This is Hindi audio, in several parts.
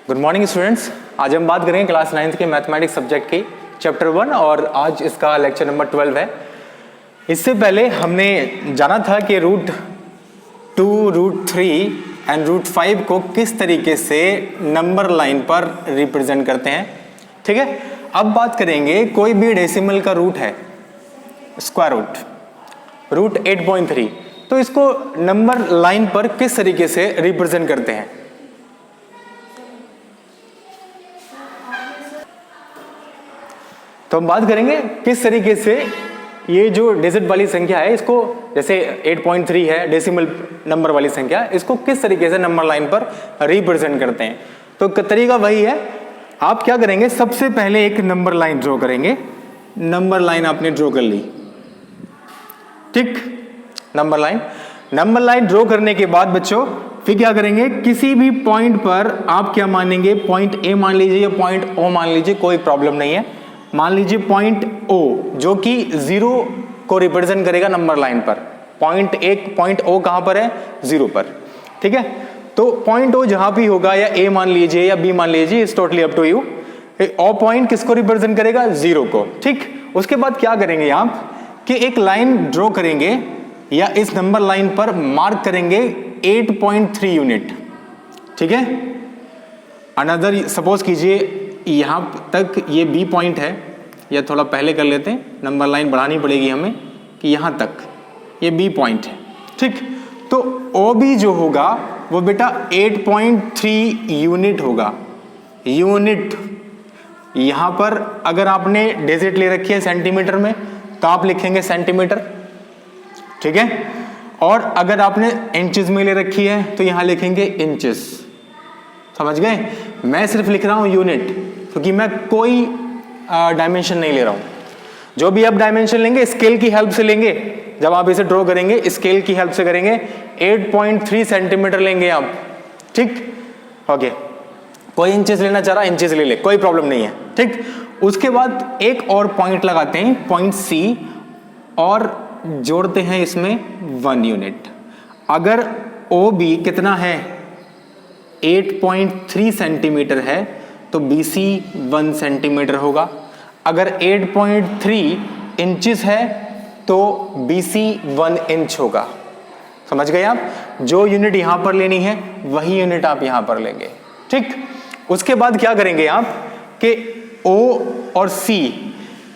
Good morning students. आज हम बात करेंगे क्लास 9th के मैथमेटिक्स सब्जेक्ट की चैप्टर 1 और आज इसका लेक्चर नंबर 12 है। इससे पहले हमने जाना था कि रूट 2, रूट 3 एंड रूट 5 को किस तरीके से नंबर लाइन पर रिप्रेजेंट करते हैं। ठीक है, अब बात करेंगे कोई भी डेसिमल का रूट है, स्क्वायर रूट 8.3, तो इसको नंबर लाइन पर किस तरीके से रिप्रेजेंट करते हैं। तो हम बात करेंगे किस तरीके से ये जो डिजिट वाली संख्या है, इसको जैसे 8.3 है डेसिमल नंबर वाली संख्या, इसको किस तरीके से नंबर लाइन पर रिप्रेजेंट करते हैं। तो तरीका वही है, आप क्या करेंगे, सबसे पहले एक नंबर लाइन ड्रॉ करेंगे। नंबर लाइन आपने ड्रॉ कर ली, ठीक, नंबर लाइन ड्रॉ करने के बाद बच्चों फिर क्या करेंगे, किसी भी पॉइंट पर आप क्या मानेंगे, पॉइंट ए मान लीजिए या पॉइंट ओ मान लीजिए, कोई प्रॉब्लम नहीं है। मान लीजिए पॉइंट ओ जो कि 0 को रिप्रेजेंट करेगा नंबर लाइन पर। पॉइंट ओ कहां पर है, 0 पर। ठीक है, तो पॉइंट ओ जहां भी होगा, या ए मान लीजिए या बी मान लीजिए, it's totally up to you. O point किसको रिप्रेजेंट करेगा, 0 को। ठीक, उसके बाद क्या करेंगे आप कि एक लाइन ड्रॉ करेंगे या इस नंबर लाइन पर मार्क करेंगे 8.3 यूनिट। ठीक है, अनदर सपोज कीजिए यहां तक ये बी पॉइंट है, या थोड़ा पहले कर लेते हैं, नंबर लाइन बढ़ानी पड़ेगी हमें कि यहां तक ये बी पॉइंट है। ठीक, तो ओ बी जो होगा वो बेटा 8.3 यूनिट होगा। यूनिट यहां पर अगर आपने डिजिट ले रखी है सेंटीमीटर में तो आप लिखेंगे सेंटीमीटर। ठीक है, और अगर आपने इंचेस में ले रखी है तो यहां लिखेंगे इंचेस। समझ गए, मैं सिर्फ लिख रहा हूं यूनिट, क्योंकि मैं कोई डायमेंशन नहीं ले रहा हूं। जो भी आप डायमेंशन लेंगे स्केल की हेल्प से लेंगे, जब आप इसे ड्रॉ करेंगे स्केल की हेल्प से करेंगे। 8.3 सेंटीमीटर लेंगे आप। ठीक, ओके, कोई इंचेस लेना चाह रहा इंचेस ले ले, कोई प्रॉब्लम नहीं है। ठीक, उसके बाद एक और पॉइंट लगाते हैं, पॉइंट सी, और जोड़ते हैं इसमें 1 यूनिट। अगर ओ बी कितना है, 8.3 सेंटीमीटर है, तो BC 1 सेंटीमीटर होगा। अगर 8.3 इंचेस है तो BC 1 इंच होगा। समझ गए आप, जो यूनिट यहां पर लेनी है वही यूनिट आप यहां पर लेंगे। ठीक, उसके बाद क्या करेंगे आप कि O और C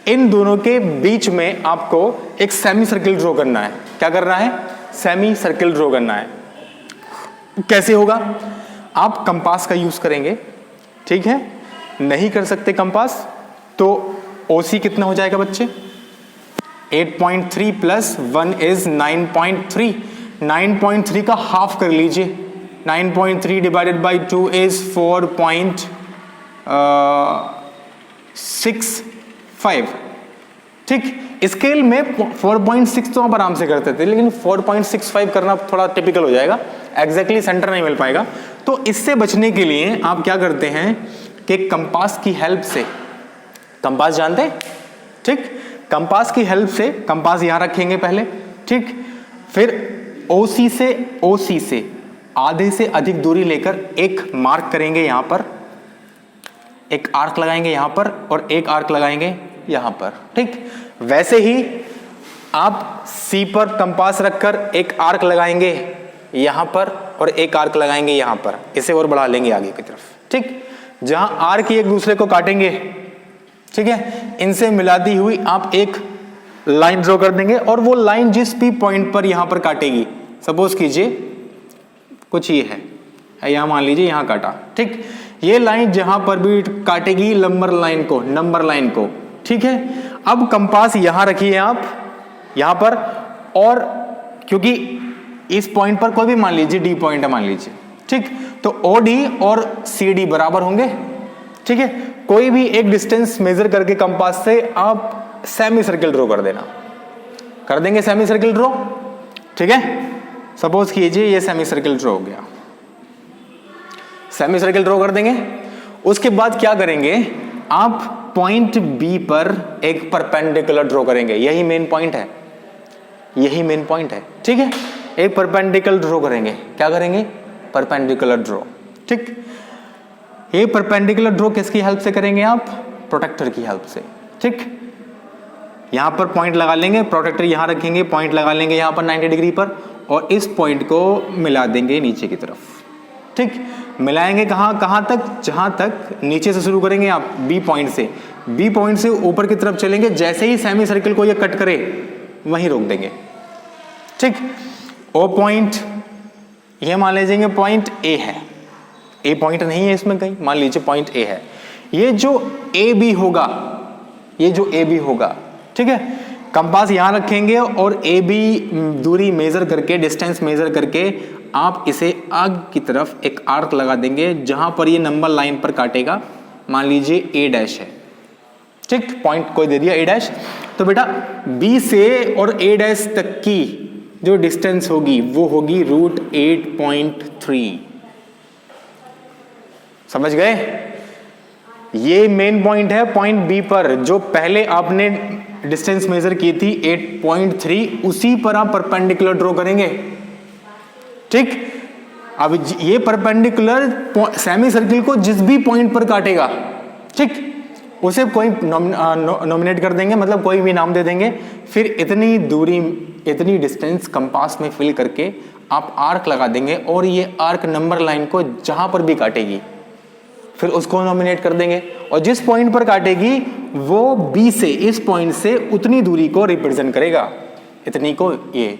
इन दोनों के बीच में आपको एक सेमी सर्किल ड्रॉ करना है। क्या करना है, सेमी सर्किल ड्रॉ करना है। कैसे होगा, आप कंपास का यूज करेंगे। ठीक है, नहीं कर सकते कंपास तो OC कितना हो जाएगा बच्चे, 8.3 प्लस 1 इज 9.3। 9.3 का हाफ कर लीजिए, 9.3 डिवाइडेड बाई 2 इज 4.65। ठीक, स्केल में 4.6 तो आप आराम से करते थे, लेकिन 4.65 करना थोड़ा टिपिकल हो जाएगा, एग्जैक्टली सेंटर नहीं मिल पाएगा। तो इससे बचने के लिए आप क्या करते हैं कि कंपास की हेल्प से, कंपास जानते हैं, ठीक, कंपास की हेल्प से कंपास यहां रखेंगे पहले। ठीक, फिर OC से आधे से अधिक दूरी लेकर एक मार्क करेंगे यहां पर, एक आर्क लगाएंगे यहां पर और एक आर्क लगाएंगे यहां पर। ठीक, वैसे ही आप C पर कंपास रखकर एक आर्क लगाएंगे यहां पर और एक आर्क लगाएंगे यहां पर, इसे और बढ़ा लेंगे आगे की तरफ। ठीक, जहां आर्क एक दूसरे को काटेंगे, ठीक है, इनसे मिलाती हुई आप एक लाइन ड्रॉ कर देंगे, और वो लाइन जिस भी पॉइंट पर यहां पर काटेगी, सपोज कीजिए कुछ ये है, यहां मान लीजिए यहां काटा। ठीक, ये लाइन जहां पर भी काटेगी नंबर लाइन को। ठीक है, अब कंपास यहां रखिए आप यहां पर, और क्योंकि इस पॉइंट पर कोई भी मान लीजिए D पॉइंट है मान लीजिए, ठीक, तो OD और CD बराबर होंगे। ठीक है, कोई भी एक डिस्टेंस मेजर करके कंपास से आप सेमी सर्किल ड्रॉ कर देना, कर देंगे सेमी सर्किल ड्रॉ। ठीक है, सपोज कीजिए ये सेमी सर्किल ड्रॉ हो गया, सेमी सर्किल ड्रॉ कर देंगे। उसके बाद क्या करेंगे, आप पॉइंट B पर एक परपेंडिकुलर ड्रॉ करेंगे, यही मेन पॉइंट है। ठीक है, एक परपेंडिकुलर ड्रॉ करेंगे, क्या करेंगे, परपेंडिकुलर ड्रॉ। ठीक, ये परपेंडिकुलर ड्रॉ किसकी हेल्प से करेंगे आप? प्रोटेक्टर की हेल्प से। ठीक, यहां पर पॉइंट लगा लेंगे, प्रोटेक्टर यहां रखेंगे, पॉइंट लगा लेंगे यहां पर 90 डिग्री पर, और इस पॉइंट को मिला देंगे नीचे की तरफ। ठीक, मिलाएंगे कहां तक? जहां तक नीचे से शुरू करेंगे आप बी पॉइंट से, बी पॉइंट से ऊपर की तरफ चलेंगे, जैसे ही सेमी सर्किल को ये कट करे वहीं रोक देंगे। ठीक, ओ पॉइंट ये मान लीजिए पॉइंट ए है, ए पॉइंट नहीं है इसमें कहीं, मान लीजिए पॉइंट ए है। ये जो ए बी होगा, ये जो ए बी होगा, ठीक है, कंपास यहां रखेंगे और ए बी दूरी मेजर करके, डिस्टेंस मेजर करके आप इसे आगे की तरफ एक आर्क लगा देंगे, जहां पर ये नंबर लाइन पर काटेगा। मान लीजिए ए डैश है, ठीक, पॉइंट कोई दे दिया ए डैश, तो बेटा बी से और ए डैश तक की जो डिस्टेंस होगी वो होगी √8.3। समझ गए? ये मेन पॉइंट है पॉइंट बी पर, जो पहले आपने डिस्टेंस मेजर की थी 8.3, उसी पर आप परपेंडिकुलर ड्रॉ करेंगे। ठीक, अब ये परपेंडिकुलर सेमी सर्किल को जिस भी पॉइंट पर काटेगा, ठीक, उसे कोई नॉमिनेट कर देंगे, मतलब कोई भी नाम दे देंगे। फिर इतनी दूरी, इतनी डिस्टेंस कंपास में फिल करके आप आर्क लगा देंगे, और ये आर्क नंबर लाइन को जहां पर भी काटेगी फिर उसको नॉमिनेट कर देंगे, और जिस पॉइंट पर काटेगी वो बी से, इस पॉइंट से उतनी दूरी को रिप्रेजेंट करेगा, इतनी को ये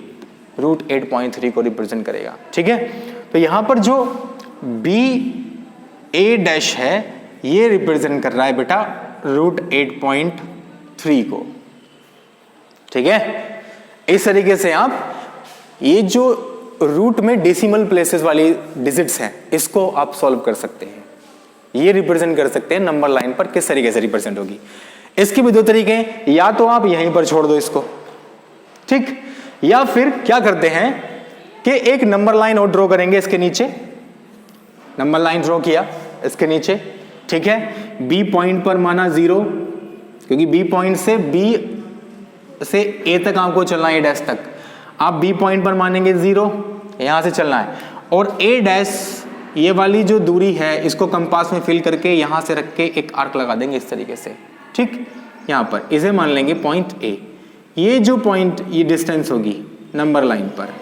√8.3 को रिप्रेजेंट करेगा। ठीक है, तो यहां पर जो बी ए डैश है ये रिप्रेजेंट कर रहा है बेटा √8.3 को। ठीक है, इस तरीके से आप ये जो रूट में डेसिमल प्लेसेस वाली डिजिट्स हैं इसको आप सॉल्व कर सकते हैं, ये रिप्रेजेंट कर सकते हैं नंबर लाइन पर किस तरीके से रिप्रेजेंट होगी। इसके भी दो तरीके हैं, या तो आप यहीं पर छोड़ दो इसको, ठीक, या फिर क्या करते हैं कि एक नंबर लाइन और ड्रॉ करेंगे इसके नीचे, नंबर लाइन ड्रॉ किया इसके नीचे, ठीक है, बी पॉइंट पर माना 0, क्योंकि बी पॉइंट से बी से ए तक आपको चलना है, ए डैश तक, आप बी पॉइंट पर मानेंगे 0, यहां से चलना है, और ए डैश ये वाली जो दूरी है इसको कंपास में फिल करके यहां से रख के एक आर्क लगा देंगे इस तरीके से। ठीक, यहां पर इसे मान लेंगे पॉइंट ए, ये जो पॉइंट, ये डिस्टेंस होगी नंबर लाइन पर,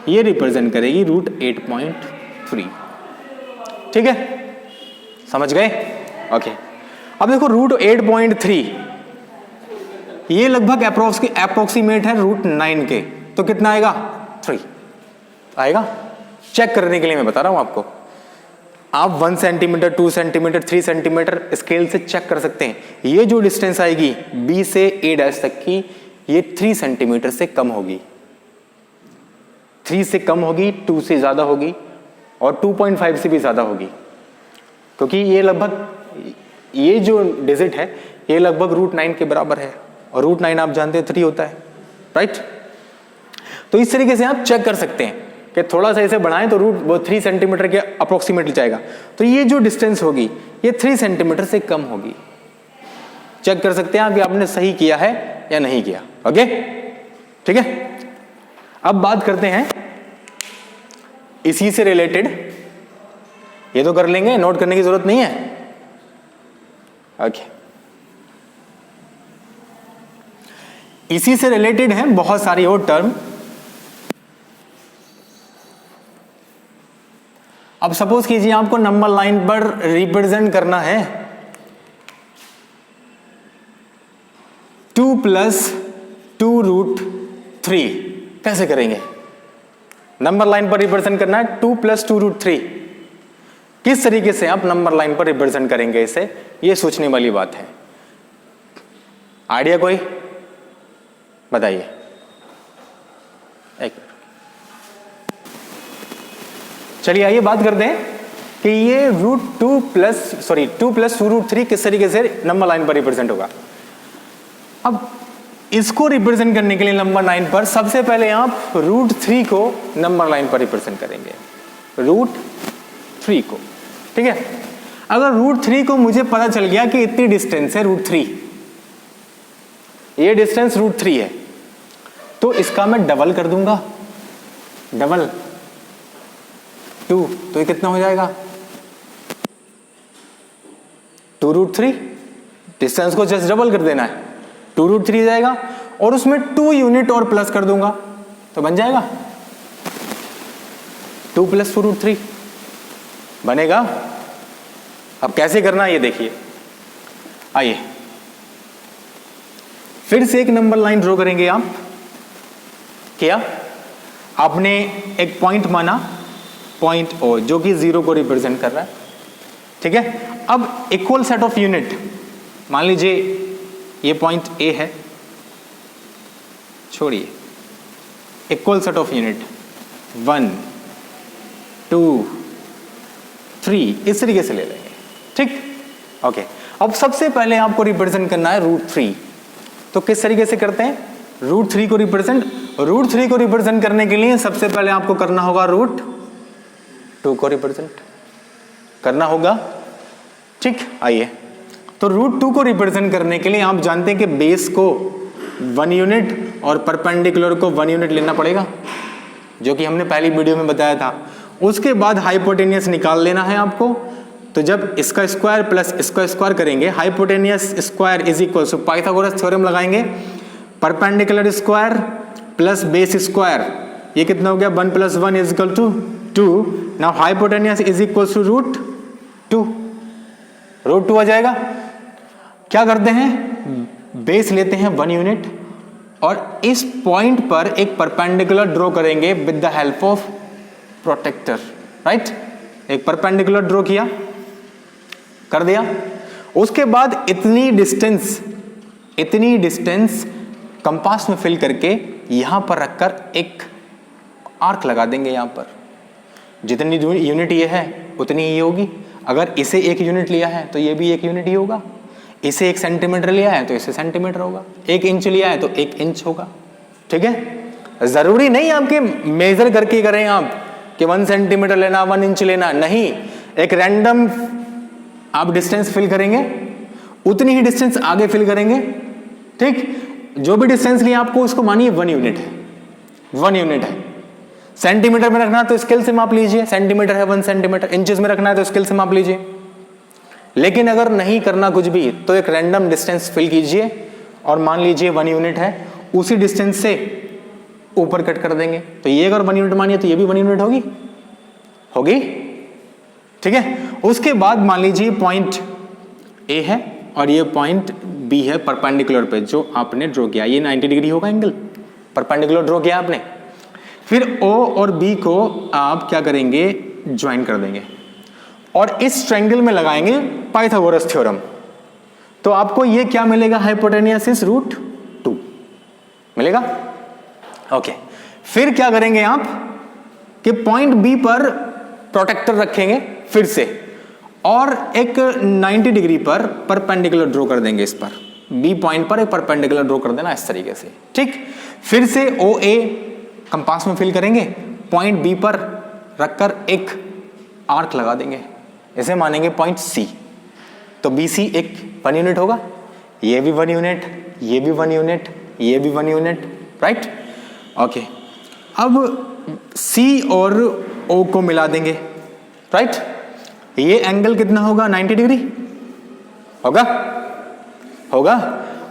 ये रिप्रेजेंट करेगी √8.3। ठीक है, समझ गए? ओके, अब देखो √8.3 ये लगभग अप्रोक्सीमेट है √9 के, तो कितना आएगा? 3 आएगा। चेक करने के लिए मैं बता रहा हूं आपको, आप 1 सेंटीमीटर, 2 सेंटीमीटर, 3 सेंटीमीटर स्केल से चेक कर सकते हैं। ये जो डिस्टेंस आएगी बी से ए डैश तक की, ये 3 सेंटीमीटर से कम होगी, 3 से कम होगी, 2 से ज्यादा होगी, और 2.5 से भी ज्यादा होगी, क्योंकि ये लगभग, ये जो डिजिट है ये लगभग √9 के बराबर है, और √9 आप जानते हैं 3 होता है, राइट? तो इस तरीके से आप चेक कर सकते हैं कि थोड़ा सा इसे बढ़ाएं तो वो 3 सेंटीमीटर के अप्रोक्सीमेटली जाएगा, तो ये जो डिस्टेंस होगी ये 3 सेंटीमीटर से कम होगी। चेक कर सकते हैं आप कि आपने सही किया है या नहीं किया। ओके, ठीक है, अब बात करते हैं इसी से रिलेटेड, ये तो कर लेंगे, नोट करने की जरूरत नहीं है। ओके, इसी से रिलेटेड है बहुत सारी और टर्म। अब सपोज कीजिए आपको नंबर लाइन पर रिप्रेजेंट करना है 2 + 2√3, कैसे करेंगे? नंबर लाइन पर रिप्रेजेंट करना है 2 + 2√3, किस तरीके से आप नंबर लाइन पर रिप्रेजेंट करेंगे इसे, ये सोचने वाली बात है। आइडिया कोई बताइए? एक, चलिए आइए बात करते हैं कि ये √2 + 2√3 किस तरीके से नंबर लाइन पर रिप्रेजेंट होगा। अब इसको रिप्रेजेंट करने के लिए नंबर लाइन पर सबसे पहले आप √3 को नंबर लाइन पर रिप्रेजेंट करेंगे, √3 को। ठीक है, अगर √3 को मुझे पता चल गया कि इतनी डिस्टेंस है √3, ये डिस्टेंस √3 है, तो इसका मैं डबल कर दूंगा, डबल 2, तो ये कितना हो जाएगा? 2√3, डिस्टेंस को जस्ट डबल कर देना है, 2√3 जाएगा और उसमें 2 यूनिट और प्लस कर दूंगा तो बन जाएगा 2 + 2√3 बनेगा। अब कैसे करना है ये देखिए, आइए फिर से एक नंबर लाइन ड्रॉ करेंगे आप। क्या आपने एक पॉइंट माना, पॉइंट O जो कि 0 को रिप्रेजेंट कर रहा है, ठीक है। अब इक्वल सेट ऑफ यूनिट, मान लीजिए ये पॉइंट A है, छोड़िए, इक्वल सेट ऑफ यूनिट 1 2 3 इस तरीके से ले लेंगे, ठीक, ओके। अब सबसे पहले आपको रिप्रेजेंट करना है √3, तो किस तरीके से करते हैं √3 को रिप्रेजेंट? √3 को रिप्रेजेंट करने के लिए सबसे पहले आपको करना होगा √2 को रिप्रेजेंट करना होगा, ठीक। आइए, तो √2 को रिप्रेजेंट करने के लिए आप जानते हैं कि बेस को 1 यूनिट और परपेंडिकुलर को 1 यूनिट लेना पड़ेगा, जो कि हमने पहली वीडियो में बताया था। उसके बाद हाइपोटेनियस निकाल लेना है आपको, तो जब इसका स्क्वायर प्लस इसका स्क्वायर करेंगे, hypotenuse square is equal to Pythagoras theorem लगाएंगे, perpendicular square plus base square, ये कितना हो गया 1 + 1 = 2। Now hypotenuse is equal to √2, √2 आ जाएगा। क्या करते हैं, बेस लेते हैं 1 यूनिट और इस पॉइंट पर एक परपेंडिकुलर ड्रॉ करेंगे with the help of protractor, right. एक परपेंडिकुलर ड्रॉ किया, कर दिया। उसके बाद इतनी डिस्टेंस कंपास में फिल करके यहां पर रखकर एक आर्क लगा देंगे। यहां पर जितनी यूनिट ये है उतनी ही होगी। अगर इसे 1 यूनिट लिया है तो ये भी 1 यूनिट ही होगा, इसे 1 सेंटीमीटर लिया है तो इसे सेंटीमीटर होगा, 1 इंच लिया है तो 1 इंच होगा, ठीक है। जरूरी नहीं आपके मेजर करके करें आप कि 1 सेंटीमीटर लेना, 1 इंच लेना, नहीं, एक रैंडम आप डिस्टेंस फिल करेंगे, उतनी ही डिस्टेंस आगे फिल करेंगे, ठीक। जो भी डिस्टेंस लिया आपको उसको मानिए 1 यूनिट है, 1 यूनिट है। सेंटीमीटर में रखना है तो स्केल से माप लीजिए, सेंटीमीटर है 1 सेंटीमीटर, इंचेस में रखना है तो स्केल से माप लीजिए। लेकिन अगर नहीं करना कुछ भी तो एक रैंडम डिस्टेंस फिल कीजिए और मान लीजिए 1 यूनिट है, उसी डिस्टेंस से ऊपर कट कर देंगे, तो ये अगर 1 यूनिट मानिए तो ये भी 1 यूनिट होगी, ठीक है। उसके बाद मान लीजिए पॉइंट A है और ये पॉइंट B है परपेंडिकुलर पे जो आपने ड्रॉ किया, ये 90 डिग्री होगा एंगल, परपेंडिकुलर ड्रॉ किया आपने। फिर O और B को आप क्या करेंगे, ज्वाइन कर देंगे और इस ट्रायंगल में लगाएंगे पाइथागोरस थ्योरम, तो आपको ये क्या मिलेगा, हाइपोटेनियस इज √2 मिलेगा, ओके। फिर क्या करेंगे आप कि पॉइंट B पर प्रोटेक्टर रखेंगे फिर से और एक 90 डिग्री पर परपेंडिकुलर ड्रॉ कर देंगे, इस पर B पॉइंट पर एक परपेंडिकुलर ड्रॉ कर देना इस तरीके से, ठीक। फिर से OA कंपास में फिल करेंगे, पॉइंट B पर रखकर एक आर्क लगा देंगे, इसे मानेंगे पॉइंट C, तो BC एक 1 यूनिट होगा, ये भी 1 यूनिट, ये भी 1 यूनिट, ये भी 1 यूनिट, राइट, ओके। अब C और O को मिला देंगे, राइट। ये एंगल कितना होगा, 90 डिग्री होगा।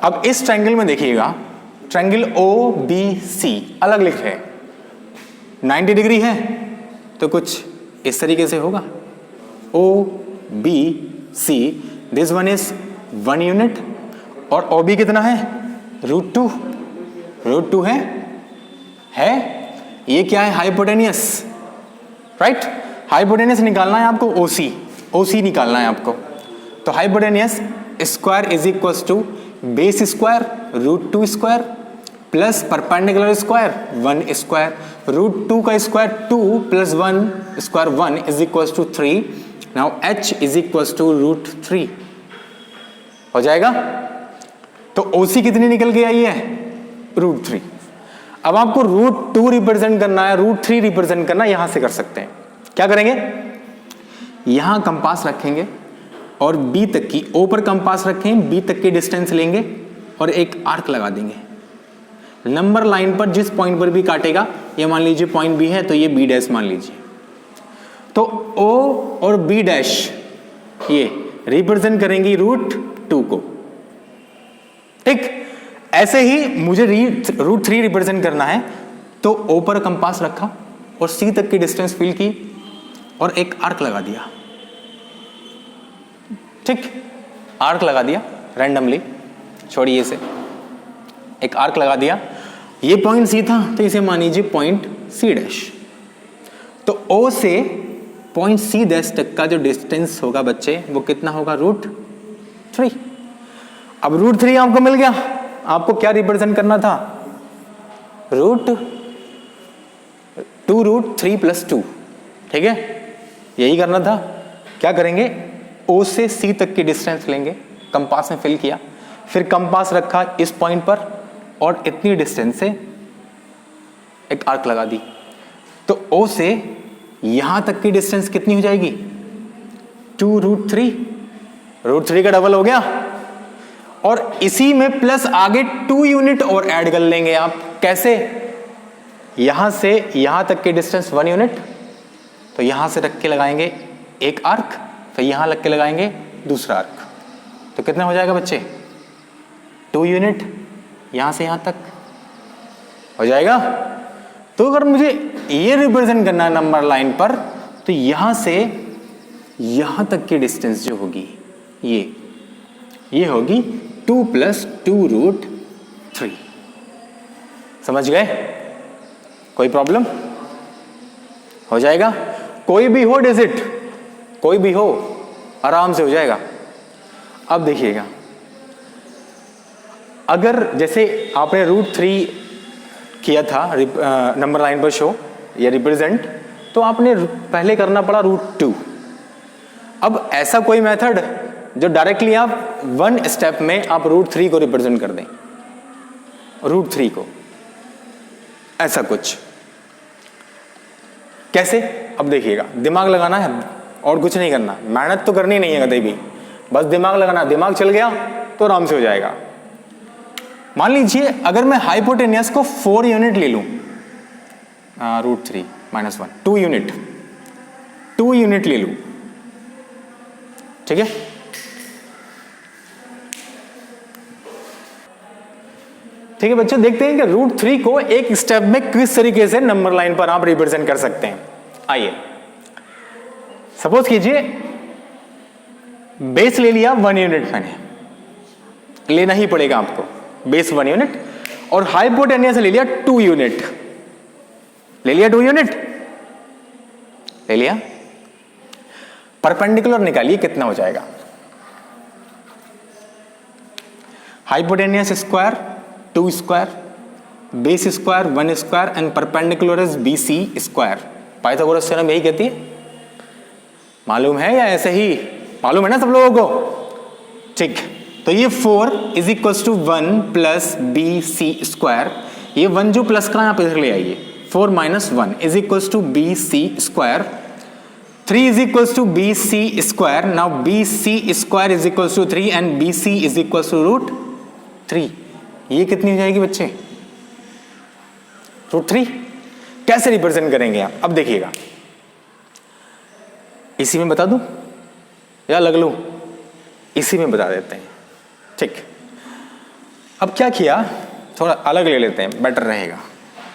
अब इस ट्रायंगल में देखिएगा, ट्रायंगल OBC अलग लिखे हैं, 90 डिग्री है तो कुछ इस तरीके से होगा, OBC, this one is 1 unit और OB कितना है, √2 है। ये क्या है, हाइपोटेनियस, राइट। हाइपोटेनियस निकालना है आपको, OC निकालना है आपको, तो hypotenuse square is equal to base square √2 square plus perpendicular square 1 square, √2 का square 2 + 1 square 1 is equal to 3। Now H is equal to √3 हो जाएगा। तो OC कितनी निकल के आई है, √3। अब आपको √2 रिप्रेजेंट करना है, √3 रिप्रेजेंट करना, यहां से कर सकते हैं। क्या करेंगे, यहां कंपास रखेंगे और B तक की, O पर कंपास रखें, B तक की डिस्टेंस लेंगे और एक आर्क लगा देंगे। नंबर लाइन पर जिस पॉइंट पर भी काटेगा, ये मान लीजिए पॉइंट B है तो ये B' मान लीजिए, तो O और B' ये रिप्रेजेंट करेंगी √2 को। ठीक, ऐसे ही मुझे √3 रिप्रेजेंट करना है, तो O पर कंपास रखा और C तक की डिस्टेंस फिल की और एक आर्क लगा दिया। ठीक, आर्क लगा दिया रैंडमली, छोड़िए इसे, एक आर्क लगा दिया। ये पॉइंट C था तो इसे मान लीजिए पॉइंट C'। तो O से पॉइंट C' तक का जो डिस्टेंस होगा बच्चे वो कितना होगा, √3। अब √3 आपको मिल गया, आपको क्या रिप्रेजेंट करना था, √2√3 + 2। ठीक है, यही करना था। क्या करेंगे, O से C तक की डिस्टेंस लेंगे, कंपास में फिल किया, फिर कंपास रखा इस पॉइंट पर और इतनी डिस्टेंस से एक आर्क लगा दी। तो O से यहां तक की डिस्टेंस कितनी हो जाएगी, 2√3, √3 का डबल हो गया। और इसी में प्लस आगे 2 यूनिट और ऐड कर लेंगे आप। कैसे, यहां से यहां तक की डिस्टेंस 1 यूनिट, तो यहां से रख के लगाएंगे एक आर्क, फिर यहां लग के लगाएंगे दूसरा आर्क, तो कितना हो जाएगा बच्चे, 2 यूनिट यहां से यहां तक हो जाएगा। तो अगर मुझे ये रिप्रेजेंट करना है नंबर लाइन पर, तो यहां से यहां तक की डिस्टेंस जो होगी ये होगी 2 + 2√3। समझ गए, कोई प्रॉब्लम, हो जाएगा। कोई भी हो डिजिट, कोई भी हो, आराम से हो जाएगा। अब देखिएगा, अगर जैसे आपने √3 किया था नंबर लाइन पर शो या रिप्रेजेंट, तो आपने पहले करना पड़ा √2। अब ऐसा कोई मेथड जो डायरेक्टली आप 1 स्टेप में आप √3 को रिप्रेजेंट कर दें, √3 को, ऐसा कुछ कैसे, अब देखिएगा, दिमाग लगाना है और कुछ नहीं करना, मेहनत तो करनी नहीं है कभी भी, बस दिमाग लगाना। दिमाग चल गया तो आराम से हो जाएगा। मान लीजिए अगर मैं हाइपोटेनियस को 4 यूनिट ले लूं, √3 - 1, 2 यूनिट ले लूं, ठीक है। ठीक है बच्चों, देखते हैं कि √3 को एक स्टेप में किस तरीके से नंबर लाइन पर आप रिप्रेजेंट कर सकते हैं। आइए, सपोज कीजिए बेस ले लिया 1 यूनिट, मैंने लेना ही पड़ेगा आपको बेस 1 यूनिट, और हाइपोटेनियस ले लिया 2 यूनिट, ले लिया 2 यूनिट, ले लिया। परपेंडिकुलर निकालिए कितना हो जाएगा, hypotenuse square 2 square, base square 1 square and perpendicular is BC square. Pythagoras theorem यही कहती है, मालूम है या ऐसे ही मालूम है ना सब लोगों को। ठीक, तो ये 4 = 1 + BC स्क्वायर, ये 1 जो प्लस का आप इधर ले आइए, 4 - 1 = BC square, 3 = BC square. Now BC square = 3 and BC = √3। ये कितनी हो जाएगी बच्चे, √3। कैसे रिप्रेजेंट करेंगे आप, अब देखिएगा, इसी में बता दूं या लग लूं, इसी में बता देते हैं। ठीक, अब क्या किया, थोड़ा अलग ले लेते हैं, बेटर रहेगा।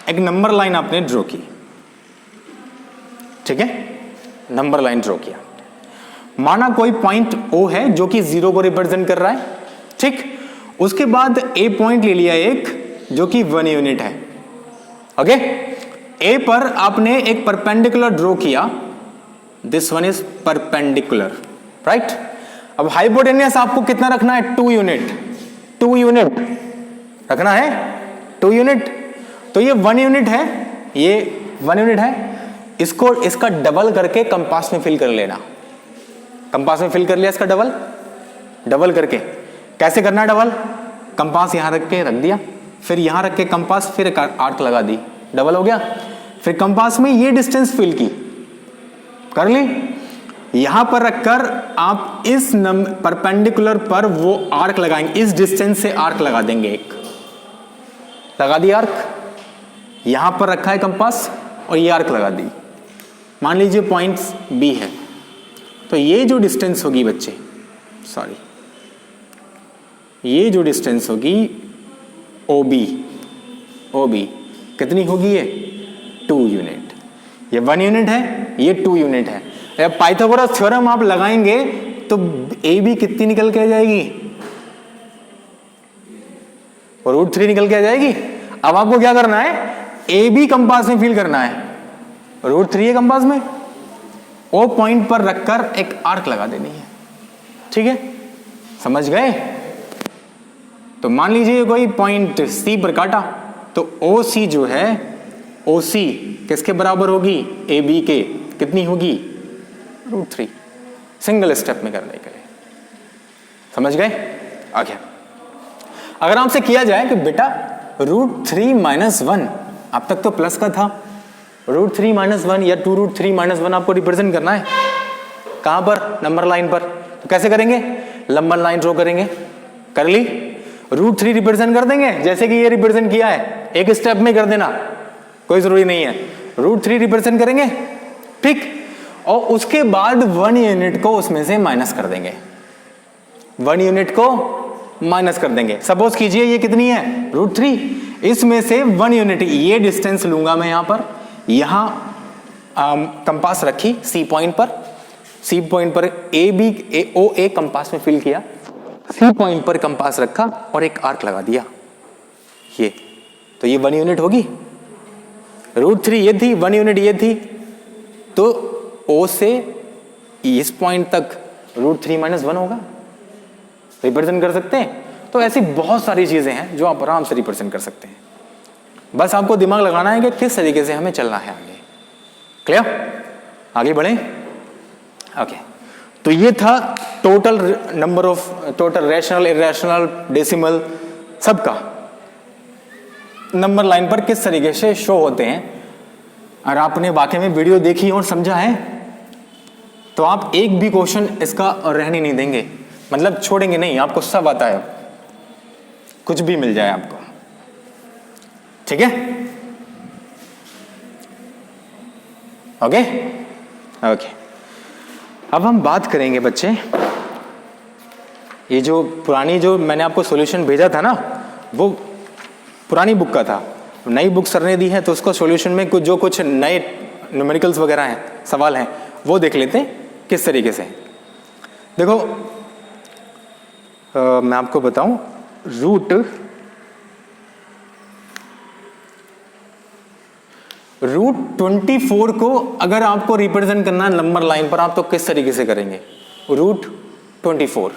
एक नंबर लाइन आपने ड्रॉ की, ठीक है, नंबर लाइन ड्रॉ किया, माना कोई पॉइंट O है जो कि 0 को रिप्रेजेंट कर रहा है। ठीक, उसके बाद A पॉइंट ले लिया एक जो कि 1 यूनिट है। ओके, A पर आपने एक परपेंडिकुलर ड्रॉ किया, this one is perpendicular, right. अब हाइपोटेनियस आपको कितना रखना है, 2 यूनिट, 2 यूनिट रखना है, 2 यूनिट। तो ये 1 यूनिट है, ये 1 यूनिट है, इसको इसका डबल करके कंपास में फिल कर लेना। कंपास में फिल कर लिया, इसका डबल करके। कैसे करना है डबल, कंपास यहां रख के रख दिया, फिर यहां रख के कंपास, फिर एक आर्क लगा दी, डबल हो गया। फिर कंपास में ये डिस्टेंस फिल की, कर ली, यहां पर रखकर आप इस परपेंडिकुलर पर वो आर्क लगाएंगे, इस डिस्टेंस से आर्क लगा देंगे, एक लगा दी आर्क, यहां पर रखा है कंपास और ये आर्क लगा दी। मान लीजिए पॉइंट B है, तो ये जो डिस्टेंस होगी बच्चे, सॉरी, ये जो डिस्टेंस होगी OB कितनी होगी? ये 2 यूनिट। ये 1 यूनिट है, ये 2 यूनिट है। जब पाइथागोरस थ्योरम आप लगाएंगे तो AB कितनी निकल के आ जाएगी? √3 निकल के आ जाएगी। अब आपको क्या करना है? AB कंपास में फील करना है, √3 है कंपास में, O पॉइंट पर रखकर एक आर्क लगा देनी है। ठीक है, समझ गए? तो मान लीजिए कोई पॉइंट C पर काटा, तो OC जो है, OC किसके बराबर होगी? AB के। कितनी होगी? √3। सिंगल स्टेप में करने के लिए, समझ गए? आगे अगर आपसे किया जाए कि बेटा √3 - 1, अब तक तो प्लस का था, √3 - 1 या 2√3 - 1 आपको रिप्रेजेंट करना है कहां पर? नंबर लाइन पर। तो कैसे करेंगे? लंबा लाइन ड्रॉ करेंगे। कर ली? √3 रिप्रेजेंट कर देंगे, जैसे कि ये रिप्रेजेंट किया है, एक स्टेप में कर देना, कोई जरूरी नहीं है। √3 रिप्रेजेंट करेंगे, ठीक, और उसके बाद 1 यूनिट को उसमें से माइनस कर देंगे, 1 यूनिट को माइनस कर देंगे। सपोज कीजिए ये कितनी है? √3, इसमें से 1 यूनिट, ये डिस्टेंस लूंगा मैं यहां पर, यहां कंपास रखी C पॉइंट पर OA कंपास में फिल किया, C पॉइंट पर कंपास रखा और एक आर्क लगा दिया, ये तो ये 1 यूनिट होगी। √3 ये थी, 1 यूनिट ये थी, तो O से इस पॉइंट तक √3 - 1 होगा। रिप्रेजेंट कर सकते हैं। तो ऐसी बहुत सारी चीजें हैं जो आप आराम से रिप्रेजेंट कर सकते हैं, बस आपको दिमाग लगाना है कि किस तरीके से हमें चलना है आगे। क्लियर? आगे बढ़े। ओके, तो ये था total number of, total rational, irrational, decimal, सबका नंबर लाइन पर किस तरीके से शो होते हैं। अगर आपने वाकई में वीडियो देखी और समझा है तो आप एक भी क्वेश्चन इसका रहने नहीं देंगे, मतलब छोड़ेंगे नहीं, आपको सब आता है, कुछ भी मिल जाए आपको। ठीक है? ओके ओके, अब हम बात करेंगे बच्चे, ये जो पुरानी, जो मैंने आपको सॉल्यूशन भेजा था ना, वो पुरानी बुक का था, नई बुक सर ने दी है, तो उसको सॉल्यूशन में कुछ जो कुछ नए न्यूमेरिकल्स वगैरह हैं, सवाल हैं, वो देख लेते हैं किस तरीके से। देखो मैं आपको बताऊं, √24 को अगर आपको रिप्रेजेंट करना है नंबर लाइन पर, आप तो किस तरीके से करेंगे? √24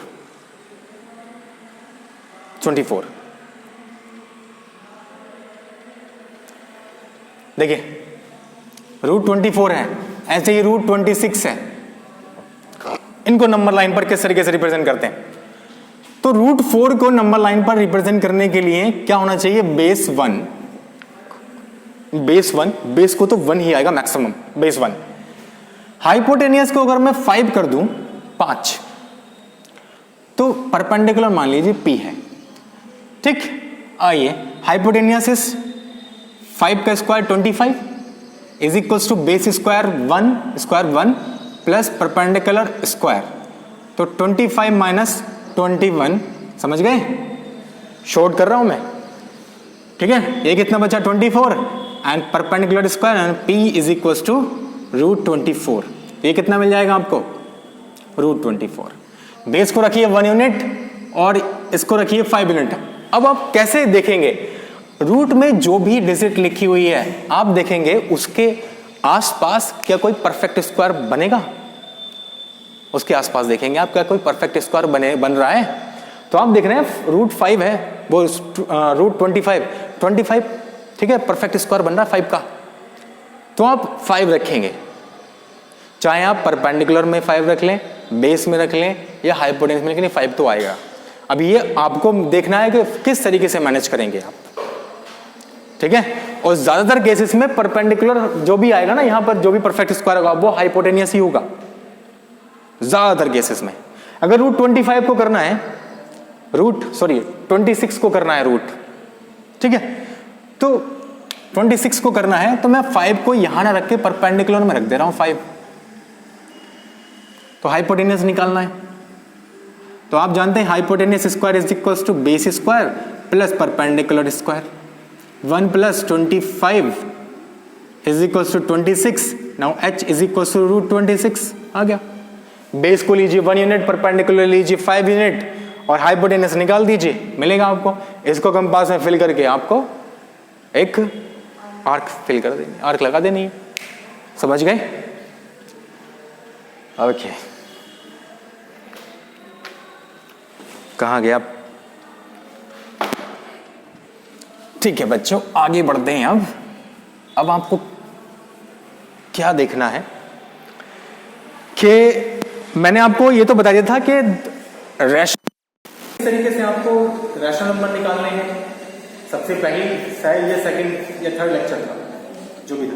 देखिए, √24 है, ऐसे ही √26 है, इनको नंबर लाइन पर किस तरीके से रिप्रेजेंट करते हैं? तो √4 को नंबर लाइन पर रिप्रेजेंट करने के लिए क्या होना चाहिए? बेस 1, बेस को तो 1 ही आएगा मैक्सिमम, बेस 1। हाइपोटेनियस को अगर मैं 5 कर दूं, 5, तो परपेंडिकुलर मान लीजिए P है, ठीक। आइए, हाइपोटेनियस इज 5 का square 25 is equals to base square 1 plus perpendicular square, तो 25 - 21, समझ गए? शॉर्ट कर रहा हूं मैं, ठीक है। ये कितना बचा? 24 and perpendicular square and P is equals to √24। ये कितना मिल जाएगा आपको? √24। बेस को रखिए 1 यूनिट और इसको रखिए 5 यूनिट। अब आप कैसे देखेंगे? रूट में जो भी डिजिट लिखी हुई है आप देखेंगे उसके आसपास क्या कोई परफेक्ट स्क्वायर बनेगा, उसके आसपास देखेंगे आप क्या कोई परफेक्ट स्क्वायर बन रहा है। तो आप देख रहे हैं √5 है, वो √25, ठीक है, परफेक्ट स्क्वायर बन रहा है 5 का, तो आप 5 रखेंगे, चाहे आप परपेंडिकुलर में 5 रख लें, बेस में रख लें या हाइपोटेन्यूस में, लेकिन 5 तो आएगा। अब ये आपको देखना है कि किस तरीके से मैनेज करेंगे आप, ठीक है। और ज्यादातर केसेस में परपेंडिकुलर जो भी आएगा ना, यहां पर जो भी परफेक्ट स्क्वायर होगा वो हाइपोटेनियस ही होगा ज्यादातर केसेस में। अगर √25 को करना है, 26 को करना है रूट, ठीक है, तो 26 को करना है तो मैं 5 को यहां ना रख के परपेंडिकुलर में रख दे रहा हूं 5, तो हाइपोटेनियस निकालना है। तो आप जानते हैं hypotenuse square is equal to base square plus perpendicular square. 1 + 25 is equal to 26। Now h is equal to √26 आ गया। बेस को लीजिए 1 यूनिट, परपेंडिकुलर लीजिए 5 यूनिट और हाइपोटेन्यूस निकाल दीजिए, मिलेगा आपको। इसको कंपास में फिल करके आपको एक आर्क फिल कर देंगे, आर्क लगा देनी है। समझ गए? ओके, कहाँ गया? ठीक है बच्चों, आगे बढ़ते हैं। अब आपको क्या देखना है कि मैंने आपको ये तो बता दिया था कि इस तरीके से आपको रैशनल नंबर निकालने हैं। सबसे पहली शायद ये सेकंड या थर्ड लेक्चर था, जो भी था।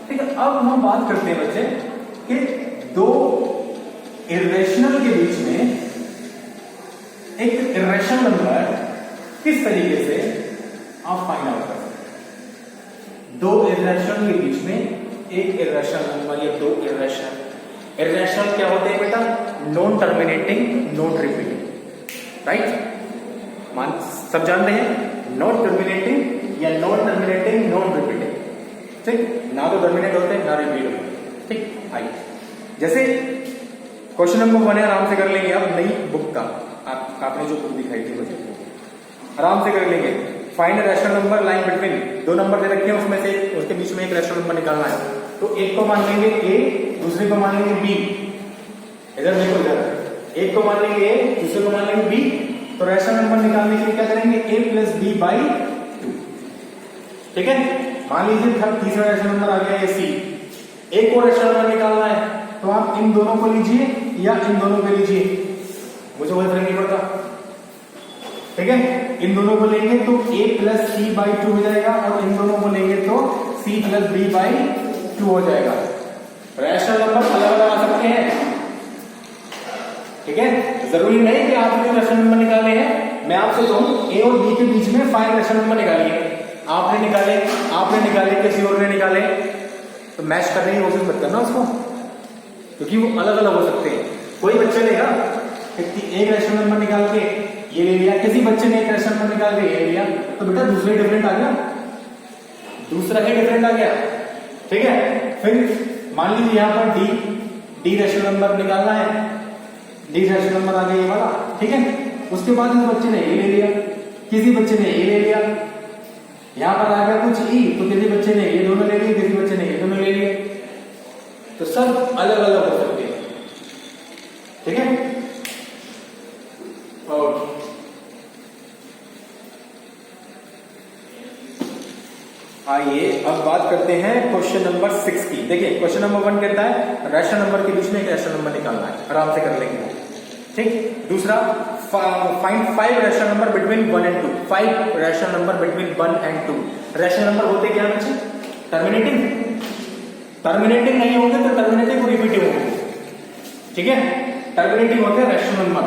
ठीक है, अब हम बात करते हैं बच्चे कि दो इर्रेशनल के बीच में एक इर्रेशनल नंबर किस तरीके से आप फाइंड आउट कर सकते हैं। दो इर्रेशनल के बीच में एक इर्रेशनल नंबर या दो इर्रेशनल क्या होते हैं बेटा? Non terminating, not repeating, right? मान सब जानते हैं, नॉट टर्मिनेटिंग या नॉन टर्मिनेटिंग, नॉन रिपीटिंग। ठीक, ना तो टर्मिनेट होते हैं ना रिपीट होते। ठीक, आइए जैसे क्वेश्चन नंबर 1 है, आराम से कर लेंगे। आप नई बुक का आपने जो बुक दिखाई थी मुझे, आराम से कर लेंगे। Find rational number line between, दो नंबर दे रखे हैं, उसमें से उसके बीच में एक रैशनल नंबर निकालना है। तो एक को मान लेंगे a, दूसरे को मान लेंगे b। इधर देखो, इधर एक को मान लेंगे a, दूसरे को मान लेंगे b। तो रैशनल नंबर निकालने के लिए क्या करेंगे? a + b/2। ठीक है, मान लीजिए तीसरा रैशनल नंबर आ गया c। एक और रैशनल नंबर निकालना है, तो आप इन दोनों को लीजिए या इन दोनों को लीजिए, मुझे कोई फर्क नहीं पड़ता। ठीक है, इन दोनों को लेंगे तो a + c/2 हो जाएगा और इन दोनों को लेंगे तो c + b/2 हो जाएगा। रैशनल नंबर अलग अलग आ सकते हैं। ठीक है, जरूरी नहीं कि आपको रैशनल नंबर निकालने हैं। मैं आपसे कहूं a और b के बीच में 5 रैशनल नंबर निकालिए। आपने निकाले, किसी और ने निकाले, तो मैच करने की कोशिश मत करना उसको, क्योंकि वो अलग अलग हो सकते हैं। कोई बच्चा लेगा एक रैशनल नंबर निकाल के ये ले लिया, किसी बच्चे ने एक रैशनल नंबर निकाल के ये ले लिया, तो बेटा दूसरा ही डिफरेंट आ गया, दूसरा ही डिफरेंट आ गया। ठीक है, फिर मान लीजिए यहां पर डी रैशनल नंबर निकालना है, डी रैशनल नंबर आ गया ये वाला। ठीक है, उसके बाद उस बच्चे ने ये ले लिया, किसी बच्चे ने ये ले लिया, यहां पर आ गया कुछ ई, तो किसी बच्चे ने ये दोनों ले लिए, किसी बच्चे ने ये दोनों ले लिए। तो सब अलग अलग हो सकते हैं। ठीक है, और आइए अब बात करते हैं क्वेश्चन नंबर 6 की। देखिए क्वेश्चन नंबर 1 कहता है रैशनल नंबर के बीच में एक रैशनल नंबर निकालना है, आराम से कर लेंगे। ठीक, दूसरा find 5 rational number between 1 and 2। 5 rational number between 1 and 2। Rational number होते क्या बच्चे? टर्मिनेटिंग नहीं होंगे तो टर्मिनेटिंग और रिपीटिंग होंगे। ठीक है, टर्मिनेटिंग होते हैं रैशनल नंबर।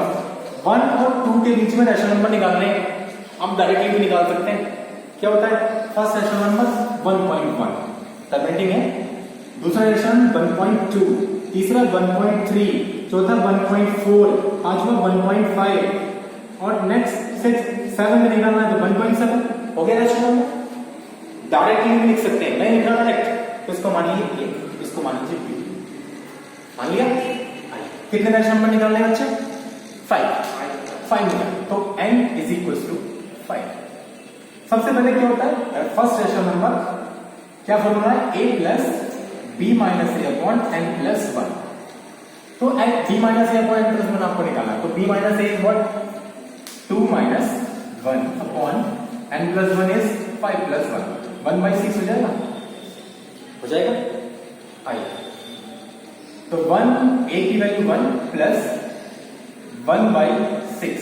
1 और 2 के बीच में रैशनल नंबर निकालने, हम डायरेक्टली भी निकाल सकते हैं। क्या होता है? फर्स्ट रैशनल नंबर 1.1 टर्मिनेटिंग है, दूसरा रैशनल 1.2, तीसरा 1.3, चौथा 1.4, पांचवा 1.5 और नेक्स्ट 6 7 में निकालना है तो 1.7 हो गया रैशनल नंबर। डायरेक्टली भी लिख सकते हैं, नहीं लिखना डायरेक्ट तो इसको मान लीजिए a, इसको मान लीजिए b। मान लिया? कितने रैशनल नंबर निकालने हैं बच्चे? 5 निकाल, तो n = 5। सबसे पहले क्या होता है? फर्स्ट रैशनल नंबर क्या फॉर्मूला है? a + b - a/n + 1। तो b - a/n + 1 आपको निकालना है, तो b - a is what? 2 - 1 upon n + 1 is 5 + 1, 1/6 हो जाएगा, हो जाएगा। आइए तो 1 a की वैल्यू 1 प्लस 1/6,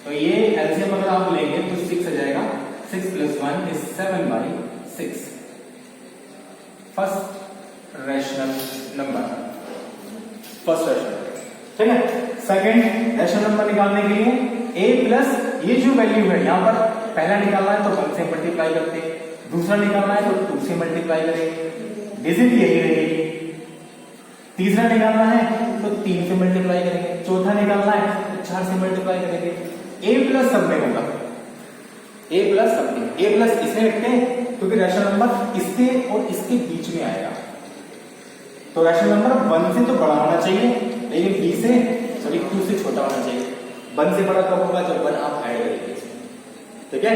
तो ये एलसीएम अगर आप लेंगे तो 6 आ जाएगा। 6 + 1 is 7/6। First rational number, first rational. ठीक है, सेकंड रैशनल नंबर निकालने के लिए a प्लस ये जो वैल्यू है यहां पर पहला निकालना है तो 1 से मल्टीप्लाई करते हैं, दूसरा निकालना है तो 2 से मल्टीप्लाई करेंगे, डिजिट यही रहेगी। तीसरा निकालना है तो 3 से मल्टीप्लाई करेंगे, चौथा निकालना है तो 4 से मल्टीप्लाई करेंगे, a प्लस सब में होगा, a प्लस सब में, a प्लस इसमें रखते हैं क्योंकि रैशनल नंबर इसके और इसके बीच में आएगा, तो रैशनल नंबर 1 से तो बड़ा होना चाहिए लेकिन b से सॉरी 2 से छोटा होना चाहिए। 1 से बड़ा कब होगा, जब 1 आप ऐड करेंगे, ठीक है,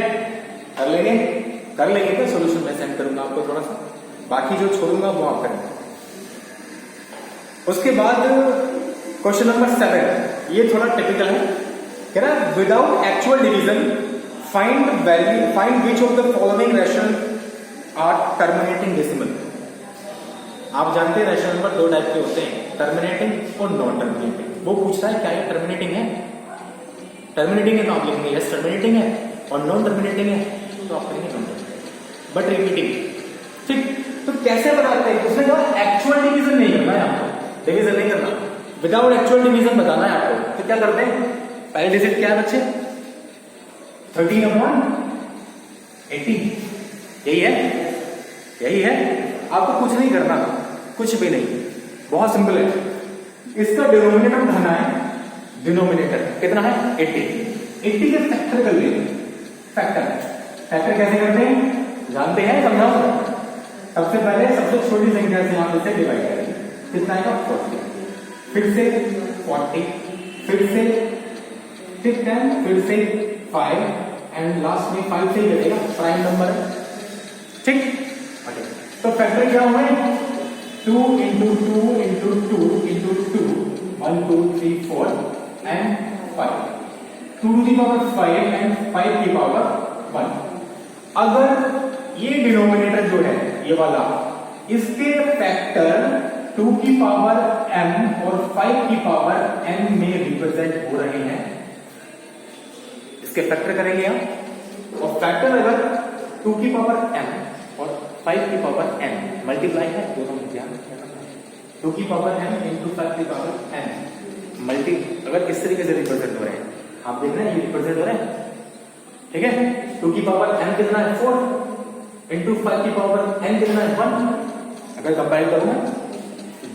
कर लेंगे तो सॉल्यूशन मैं सेंड करूंगा आपको थोड़ा सा, बाकी जो छोड़ूंगा वो आप करेंगे। उसके बाद क्वेश्चन नंबर 7, ये थोड़ा टिपिकल है, कह रहा है without actual division find which of the following rational are terminating decimal. आप जानते हैं रैशनल नंबर 2 टाइप के होते हैं, टर्मिनेटिंग और नॉन टर्मिनेटिंग। वो पूछ रहा है क्या ये टर्मिनेटिंग है, टर्मिनेटिंग है तो आप लिखेंगे यस टर्मिनेटिंग है, और नॉन टर्मिनेटिंग है तो आप करेंगे नॉन टर्मिनेटिंग बट रिपीटिंग। ठीक, तो कैसे बनाते हैं, उसने कहा एक्चुअल डिवीजन नहीं करना है आपको, डिवीजन नहीं करना, विदाउट एक्चुअल डिवीजन बताना है आपको। तो क्या करते हैं, पहले डिजिट क्या है बच्चे, 13/80, यही है, आपको कुछ नहीं करना, कुछ भी नहीं, बहुत सिंपल है। इसका डिनोमिनेटर उठाना है, डिनोमिनेटर कितना है 80 के फैक्टर कर लेंगे, फैक्टर कैसे करते हैं जानते हैं, समझाओ। सबसे पहले सबसे छोटी संख्या से हम इसे डिवाइड करेंगे, कितना आएगा 40, फिर से 40, फिर से 10, फिर से 5 एंड लास्ट में 5 से ही कटेगा, प्राइम नंबर है, ठीक। तो फैक्टर क्या हुआ है, 2 into 2 into 2 into 2, 1 2 3 4 and 5, 2 to the power 5 and 5 की पावर 1। अगर ये डिनोमिनेटर जो है ये वाला, इसके फैक्टर 2 की पावर m और 5 की पावर n में रिप्रेजेंट हो रहे हैं, इसके फैक्टर करेंगे हम, और फैक्टर अगर 2 की पावर m और 5 की पावर n मल्टीप्लाई है, दोनों में ध्यान रखना, 2 की पावर m इंटू 5 की पावर n मल्टी, अगर इस तरीके से रिप्रेजेंट हो रहे हैं, आप देख रहे हैं ये रिप्रेजेंट हो रहे हैं, ठीक है। 2 की पावर m कितना है 4 इंटू 5 की पावर n कितना है 1। अगर कंपेयर करूं,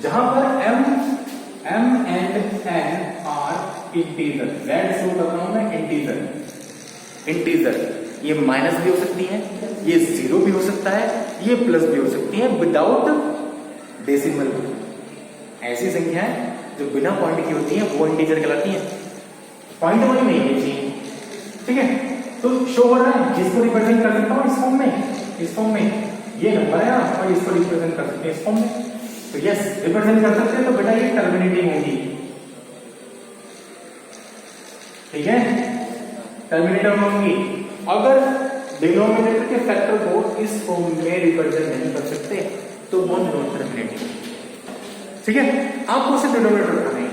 जहां पर m and n are integer, z show कर रहा हूं मैं इंटीजर, ये माइनस भी हो सकती है, ये 0 भी हो सकता है, ये प्लस भी हो सकती है, विदाउट डेसिमल। ऐसी संख्याएं जो बिना पॉइंट की होती हैं वो इंटीजर कहलाती हैं, पॉइंट वाली नहीं है जी, ठीक है। तो शो हो रहा है, जिसको रिप्रेजेंट कर सकता हूं इस फॉर्म में ये नंबर है, और इसको रिप्रेजेंट कर सकते हैं इस फॉर्म में, तो यस रिप्रेजेंट कर सकते हैं, तो बेटा ये टर्मिनेटिंग होगी, ठीक है, टर्मिनेटर होंगी। अगर डिनोमिनेटर के फैक्टर को इस फॉर्म में रिप्रेजेंट नहीं कर सकते तो वो नॉन टर्मिनेटिंग, ठीक है। आपको सिर्फ डिनोमिनेटर उठाना है।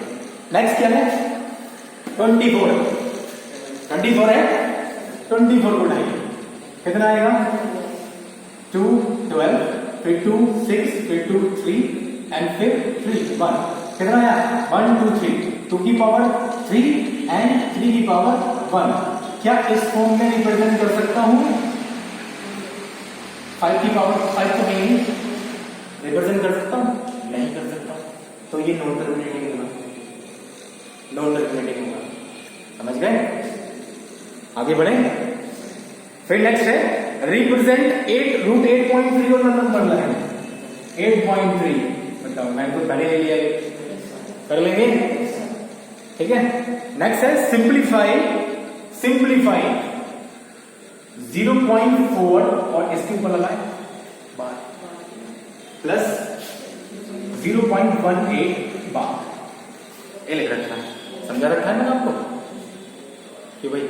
नेक्स्ट क्या है 24 है, 24 को उठाइए, कितना आएगा 2 12, फिर 2 6, फिर 2 3 एंड फिर 3 1, कितना आया 1 2 3, 2 की पावर 3 एंड 3 की पावर 1। क्या इस फॉर्म में रिप्रेजेंट कर सकता हूं, 5 की पावर 5 को नहीं रिप्रेजेंट कर सकता हूं, नहीं कर सकता, तो ये नॉन टर्मिनेटिंग होगा, समझ गए। आगे बढ़े, फिर नेक्स्ट है रिप्रेजेंट 8√8.3 और नंबर है 8.3, बताओ मैं तो पहले ले लिया, कर लेंगे, ठीक है। नेक्स्ट है सिंप्लीफाई 0.4 और इसके ऊपर लगाए बार प्लस 0.18 बार, ये लिख रखा है, समझा रखा है मैंने आपको कि भाई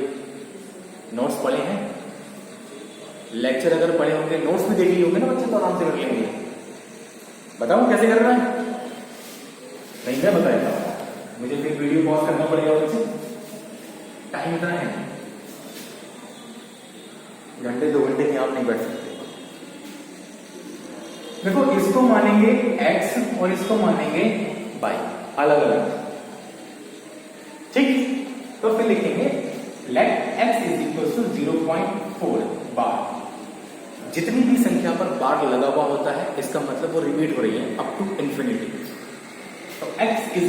नोट्स पढ़े हैं, लेक्चर अगर पढ़े होंगे, नोट्स भी देख लिए होंगे ना बच्चे, तो आराम से कर लेंगे। बताऊं कैसे करना है, नहीं मैं बताएगा, मुझे फिर वीडियो पॉज करना पड़ेगा बच्चे, टाइम इतना है, घंटे 2 घंटे में आप नहीं बैठ सकते। देखो इसको मानेंगे x और इसको मानेंगे y, अलग अलग, ठीक। तो फिर लिखेंगे लेट x = 0.4 बार। जितनी भी संख्या पर बार लगा हुआ होता है इसका मतलब वो रिपीट हो रही है अप टू इंफिनिटी। तो x =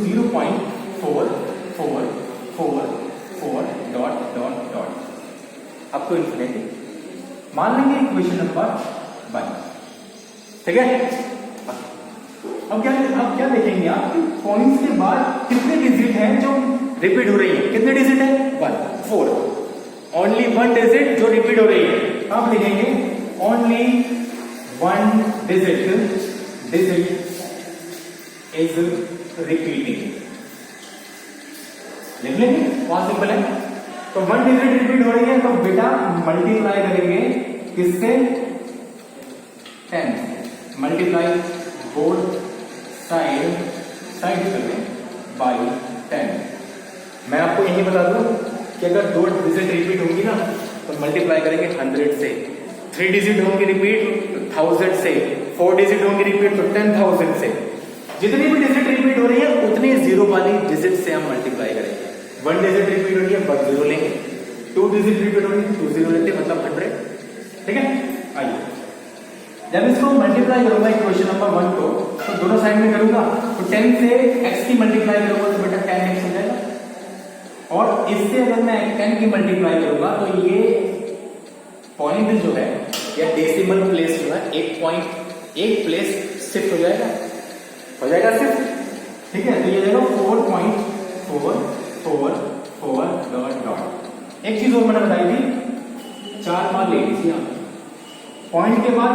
0.444 अप टू इन्फिनिटी। मान लेंगे इक्वेशन नंबर 1, ठीक है। अब क्या देखेंगे आप, पॉइंट्स के बाद कितने डिजिट हैं जो रिपीट हो रही है, कितने डिजिट है 1, 4, ओनली 1 डिजिट जो रिपीट हो रही है। आप लिखेंगे ओनली 1 डिजिट इज रिपीटिंग, लिख लेंगे, बहुत सिंपल है। तो 1 डिजिट रिपीट हो रही है तो बेटा मल्टीप्लाई करेंगे किससे, 10 से, मल्टीप्लाई बोथ साइड करें बाई 10। मैं आपको यही बता दूं कि अगर 2 डिजिट रिपीट होंगी ना तो मल्टीप्लाई करेंगे 100 से, 3 डिजिट होंगी रिपीट तो 1000 से, 4 डिजिट होंगी रिपीट तो 10,000 से। जितनी भी डिजिट रिपीट हो रही है उतनी जीरो वाली डिजिट से हम मल्टीप्लाई करेंगे। 1 डिजिट रिपीट हो रही है 1 जीरो लेंगे, 2 डिजिट रिपीट हो रही है 2 जीरो लेते, मतलब 100, ठीक है। आइए जब इसको मल्टीप्लाई करूंगा इक्वेशन नंबर 1 को, तो दोनों साइड में करूंगा तो 10 से x की मल्टीप्लाई करूंगा तो बेटा 10x हो जाएगा, और इससे अगर मैं 10 की मल्टीप्लाई करूंगा तो ये पॉइंट जो है या डेसिमल प्लेस जो है एक प्लेस शिफ्ट हो जाएगा शिफ्ट, ठीक है। तो ये देखो 4.444 ... एक चीज और मैंने बताई थी, 4 बार ले लीजिए आप, पॉइंट के बाद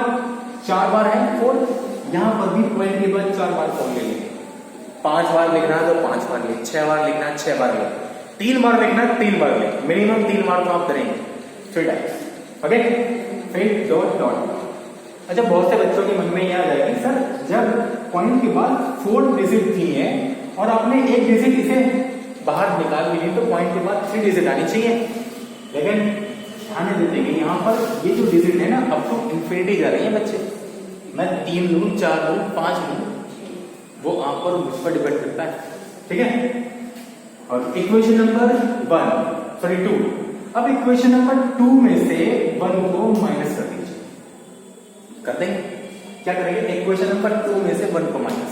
4 बार है 4, यहां पर भी पॉइंट के बाद 4 बार 4 ले लेंगे। 5 बार लिखना है तो 5 बार ले, 6 बार लिखना है 6 बार ले, 3 बार लिखना है 3 बार ले, मिनिमम 3 बार तो आप करेंगे 3 टाइम्स, ओके। फिर डॉट। अच्छा, बहुत से बच्चों के मन में यह आ जाएगी सर जब पॉइंट के बाद 4 डिजिट थी है और आपने एक डिजिट इसे बाहर निकाल भी ली तो पॉइंट के बाद 3 डिजिट आनी चाहिए, लेकिन ध्यान देते कि यहाँ पर ये जो डिजिट है ना अब तो इन्फिनिटी जा रही है बच्चे, मैं 3 लूं 4 लूं 5 लूं वो आप पर मुझ पर डिपेंड करता है, ठीक है। और इक्वेशन नंबर 2, अब इक्वेशन नंबर 2 में से 1 को माइनस कर दीजिए, कर देंगे। क्या करेंगे, इक्वेशन नंबर 2 में से 1 को माइनस,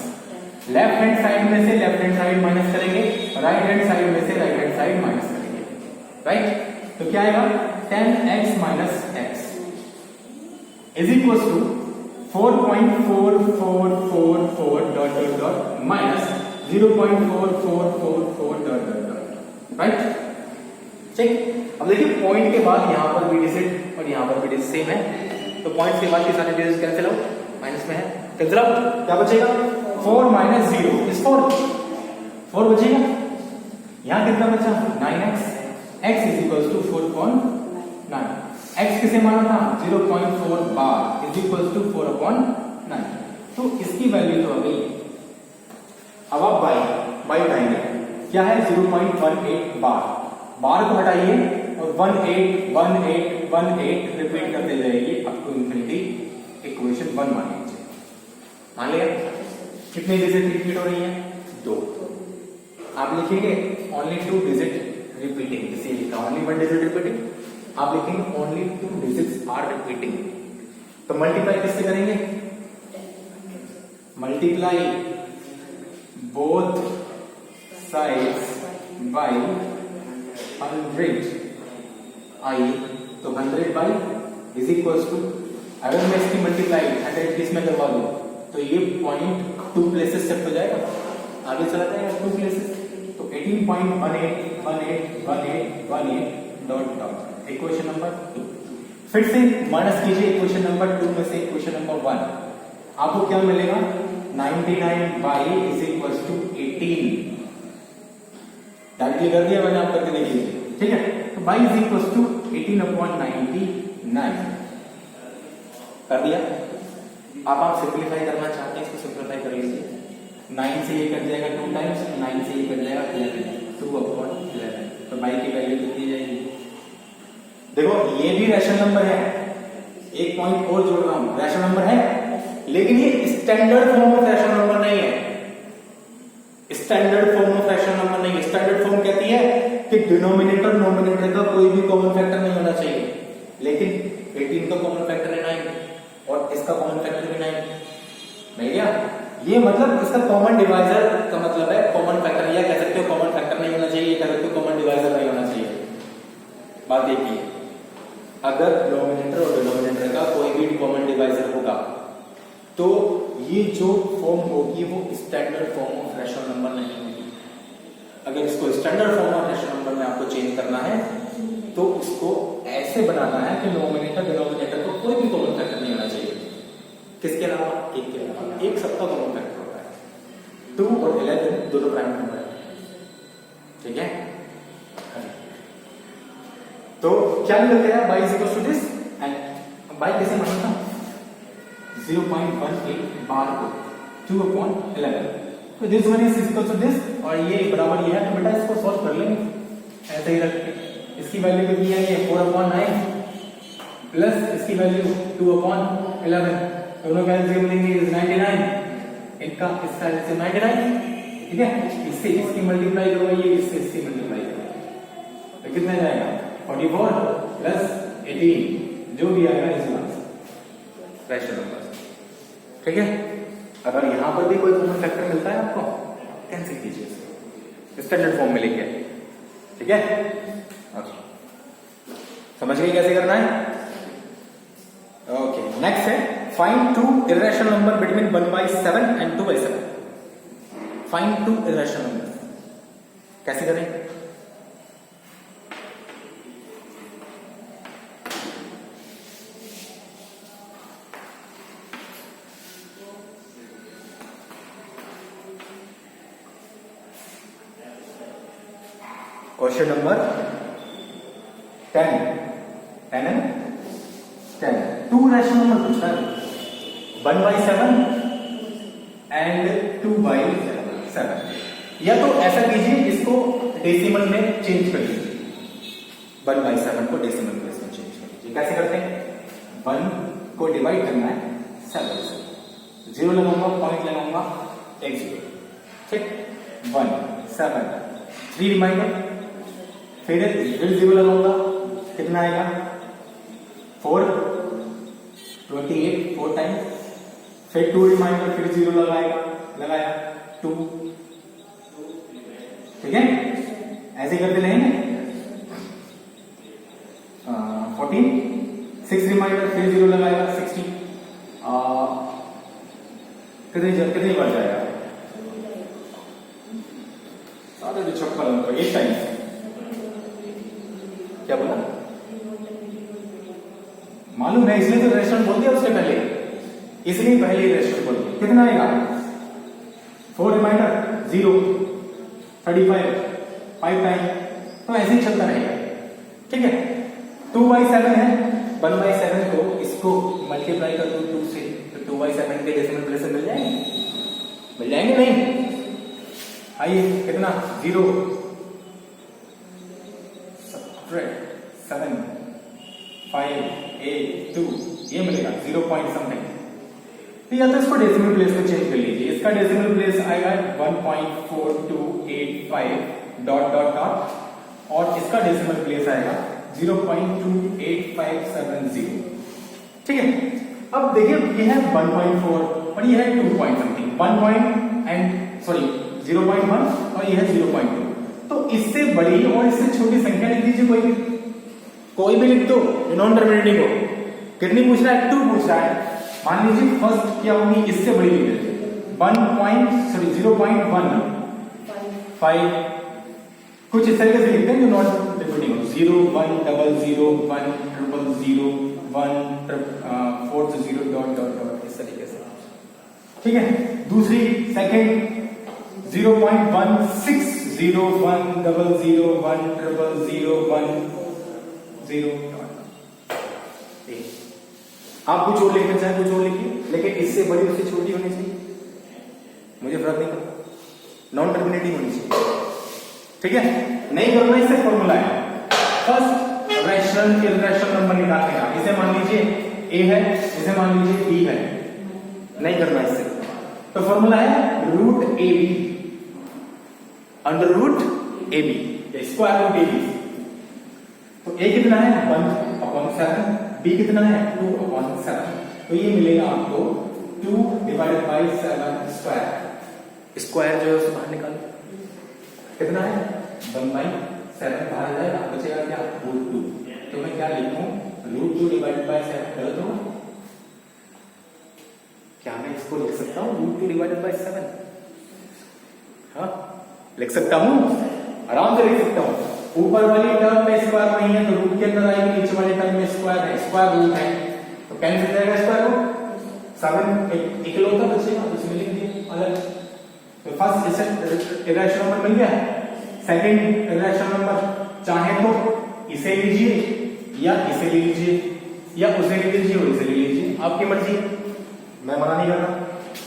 लेफ्ट हैंड साइड में से लेफ्ट हैंड साइड माइनस करेंगे, राइट हैंड साइड में से राइट हैंड साइड माइनस करेंगे, राइट। तो क्या आएगा 10x minus x is equal to 4.4444 minus 0.4444 right, ठीक। अब देखिए पॉइंट के बाद यहां पर भी डिजिट और यहां पर भी डिजिट सेम है, तो पॉइंट के बाद के सारे डिजिट कैंसिल आउट, माइनस में है, कैंसिल आउट, क्या बचेगा 4 माइनस 0 इज 4 बचेगा। यहां कितना बचा 9x, x is equal to 4.9, x किसे माना था 0.4 बार इज इक्वल टू 4/9, तो इसकी वैल्यू तो आ गई। अब आप बाई उठाएंगे, क्या है 0.18 बार को हटाइए और 18 रिपीट करते जाइए अप टू इन्फिनिटी, इक्वेशन 1 मान लीजिए, मान लिया। कितनी डिजिट रिपीट हो रही है 2, आप लिखेंगे ओनली 2 डिजिट रिपीटिंग, इसे लिखा ओनली 1 डिजिट रिपीटिंग, आप लिखेंगे ओनली 2 डिजिट्स आर रिपीटिंग। तो मल्टीप्लाई किससे करेंगे, मल्टीप्लाई बोथ साइड्स बाय 100 आई, तो 100 बाई इज इक्वल टू, अगर मैं इसकी मल्टीप्लाई 100 किस में करवा दूं तो ये पॉइंट 2 प्लेसेस शिफ्ट हो जाएगा, आगे चला जाएगा 2 प्लेसेस, तो 18.18 इक्वेशन नंबर 2। फिर से माइनस कीजिए इक्वेशन नंबर 2 में से इक्वेशन नंबर 1, आपको क्या मिलेगा 99 by is equal to 18, directly कर दिया मैंने, आप करके देखिए, ठीक है। तो बाई इज इक्वल टू 18/99 कर दिया। अब आप सिंप्लीफाई करना चाहते हैं इसको सिंप्लीफाई कर लीजिए, 9 से ये कट जाएगा 2 टाइम्स, 9 से ये कट जाएगा 11, 2/11, तो बाई की वैल्यू कितनी जाएगी, देखो ये भी रैशनल नंबर है, एक पॉइंट और जोड़ रहा हूं, रैशनल नंबर है लेकिन ये standard form of rational number नहीं है, standard form of rational number नहीं है। स्टैंडर्ड फॉर्म कहती है कि डिनोमिनेटर नोमिनेटर का कोई भी कॉमन फैक्टर नहीं होना चाहिए, लेकिन 18 का कॉमन फैक्टर है 9 और इसका कॉमन फैक्टर भी 9, नहीं गया, ये मतलब इसका कॉमन डिवाइजर का मतलब है कॉमन फैक्टर, या कह सकते हो कॉमन फैक्टर नहीं होना चाहिए, कह सकते हो कॉमन डिवाइजर नहीं होना चाहिए। बात देखिए जो फॉर्म होगी वो standard form of rational number नहीं होगी। अगर इसको standard form of rational number में आपको चेंज करना है तो उसको ऐसे बनाना है कि नोमिनेटर डिनोमिनेटर को कोई भी कॉमन फैक्टर नहीं होना चाहिए। किसके अलावा? एक के अलावा। एक सबका कॉमन फैक्टर होता है। 2 और 11 दोनों प्राइम नंबर है, ठीक है। तो क्या लिखते हैं y is equal to this and y कैसे मानना? 0.18 बार को 2/11, तो this one is equal to this और ये बराबर ये है। तो बेटा इसको सॉल्व कर लेंगे ऐसे ही रख के। इसकी वैल्यू कितनी है? ये 4/9 प्लस इसकी वैल्यू 2/11, दोनों का एलसीएम लेंगे 99, इनका इसका एलसीएम 99, ठीक है। इससे इसकी मल्टीप्लाई करवाइए, इससे इसकी मल्टीप्लाई करवाइए तो कितना जाएगा? 44 प्लस 18 जो भी आएगा इस रैशनल नंबर, ठीक है। अगर यहां पर भी कोई कॉमन फैक्टर मिलता है आपको कैंसिल कीजिए स्टैंडर्ड फॉर्म में लेके, ठीक है। समझ गए कैसे करना है? ओके, नेक्स्ट है find 2 irrational number between 1/7 and 2/7। Find 2 irrational number कैसे करें? क्वेश्चन नंबर 10 है 10। 2 रैशनल नंबर पूछा है 1/7 एंड 2/7। या तो ऐसा कीजिए, इसको डेसिमल में चेंज कर लीजिए, 1/7 को डेसिमल प्लेस में चेंज कर लीजिए। कैसे करते हैं? 1 को डिवाइड करना है 7 से, 0 लगाऊंगा, पॉइंट लगाऊंगा, एक 0, ठीक। 1 7 3 रिमाइंडर, फिर 0 लगाऊंगा, कितना आएगा? 4 28 4 टाइम्स, फिर 2 रिमाइंडर, फिर 0 लगाया 2, ठीक है। ऐसे करते रहेंगे। 14 6 रिमाइंडर, फिर 0 लगाएगा 60, कितनी बढ़ जाएगा? 56 8 टाइम्स। क्या बोला? मालूम है, इसलिए तो रेस्टोरेंट बोल दिया उससे पहले, इसलिए पहले रेस्टोरेंट बोल दिया। कितना आएगा? 4 रिमाइंडर 0 35 5 टाइम, तो ऐसे ही चलता रहेगा, ठीक है। 2/7 है, 1/7 को इसको मल्टीप्लाई कर दो 2 से, तो 2/7 के डेसिमल प्लेस मिल जाएंगे नहीं? आइए, कितना? 0 7 5 8 2, ये मिलेगा 0 पॉइंट समथिंग। तो या तो इसको डेसिमल प्लेस में चेंज कर लीजिए। इसका डेसिमल प्लेस आएगा 1.4285 डॉट डॉट डॉट और इसका डेसिमल प्लेस आएगा 0.28570, ठीक है। अब देखिए, ये है 1.4 और ये है 2 पॉइंट समथिंग, 0.1 और ये है 0.2। तो इससे बड़ी और इससे छोटी संख्या लिख दीजिए, कोई भी लिख दो नॉन टर्मिनेटिंग को। कितनी पूछ रहा है? 2 पूछ रहा है। मान लीजिए फर्स्ट क्या होगी? इससे बड़ी लिख देते 0.5 कुछ इस तरीके से लिखते हैं जो नॉन रिपीटिंग हो। 0 1 0 1 0 1 4 0 डॉट डॉट डॉट, इस तरीके से, ठीक है। दूसरी सेकंड 0.16 0 1 0 1 0 1 0 आप कुछ और लिखना चाहे कुछ और लिखिए, लेकिन इससे बड़ी उससे छोटी होनी चाहिए, मुझे फर्क नहीं पड़ता, नॉन टर्मिनेटिंग होनी चाहिए, ठीक है। नहीं करना, इससे फॉर्मूला है। फर्स्ट रैशनल इर्रेशनल नंबर निकालने का, इसे मान लीजिए ए है, इसे मान लीजिए बी है, नहीं करना इससे। तो फॉर्मूला है root A B under root A B, square root A B. तो ए कितना है? 1/7, बी कितना है? 2/7। तो ये मिलेगा आपको 2 डिवाइडेड बाई 7 स्क्वायर। स्क्वायर जो है उसे बाहर निकालो, कितना है? 1/7 बाहर जाएगा, बचेगा क्या? √2। तो मैं क्या लिखूं? √2 डिवाइडेड बाई 7 गलत होगा क्या? मैं इसको लिख सकता हूँ रूट 2 डिवाइडेड बाई 7। हाँ लिख सकता हूँ, आराम से लिख सकता हूँ। ऊपर वाली टर्म में स्क्वायर नहीं है तो रूट के अंदर आएगी, नीचे वाली टर्म में स्क्वायर है, स्क्वायर रूट है तो कैंसिल जाएगा स्क्वायर रूट। 7 इकलौता बचेगा तो इसमें लिख दिए अलग। तो फर्स्ट इरेशनल नंबर मिल गया। सेकंड इरेशनल नंबर चाहे तो इसे लीजिए या इसे ले लीजिए या उसे ले लीजिए और इसे ले लीजिए, आपकी मर्जी, मैं मना नहीं कर रहा।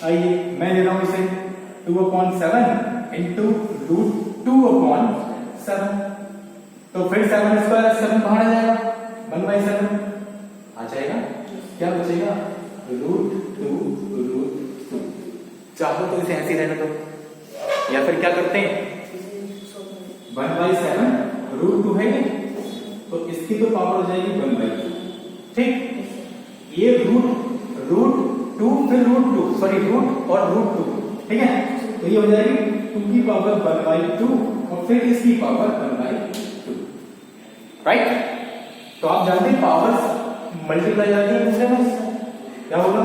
आइए मैं ले रहा हूं इसे 2/7 इंटू रूट 2/7। तो फिर 7 स्क्वायर 7 बाहर आ जाएगा, 1/7 आ जाएगा। क्या बचेगा रूट 2। चाहो तो इसे ऐसे रहने दो, या फिर क्या करते हैं 1/7 रूट 2 है तो इसकी तो पावर हो जाएगी 1/2। ठीक, ये रूट 2 फिर रूट और रूट 2, ठीक है। तो ये हो जाएगी 2 की पावर 1/2 और फिर इसकी पावर 1/2, राइट। तो आप जानते हैं पावर्स मल्टीप्लाई जाती है दूसरे में, क्या होगा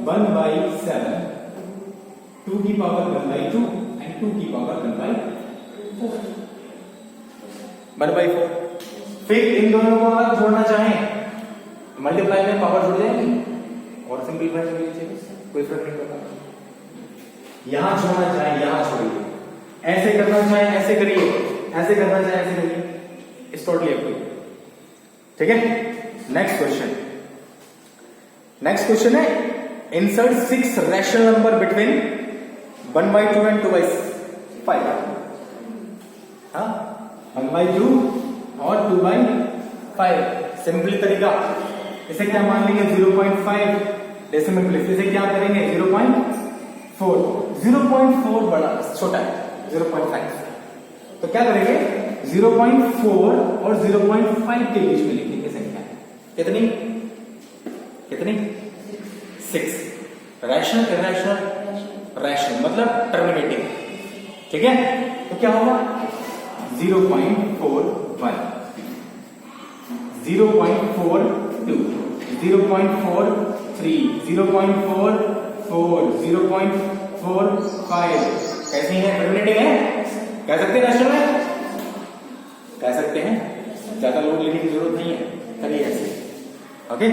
1/7 2 की पावर 1/2 एंड 2 की पावर 1/4। फिर इन दोनों को अगर जोड़ना चाहें मल्टीप्लाई में पावर जुड़ जाएगी और सिंपलीफाई कर लीजिए, कोई फर्क नहीं पड़ता। यहां छोड़ना चाहे यहां छोड़िए, ऐसे करना चाहे ऐसे करिए, ऐसे करना चाहे ऐसे करिए, it's totally up to you, ठीक है। नेक्स्ट क्वेश्चन है insert 6 rational number between 1/2 and 2/5। हाँ 1/2 और 2/5 सिंपली तरीका, इसे क्या मान लेंगे 0.5 डेसिमल प्लेस, इसे क्या करेंगे 0.4। 0.4 बड़ा छोटा है 0.5, तो क्या करेंगे 0.4 और 0.5 के बीच में लिखेंगे संख्या। कितनी 6। रैशनल इरैशनल, रैशनल मतलब टर्मिनेटिंग, ठीक है। तो क्या होगा 0.41 0.42 0.43 0.44 0.45। कैसी है टर्मिनेटिंग है, कह सकते हैं रैशनल है, कह सकते हैं, ज्यादा लोड लेने की जरूरत नहीं है, करिए ऐसे, ओके।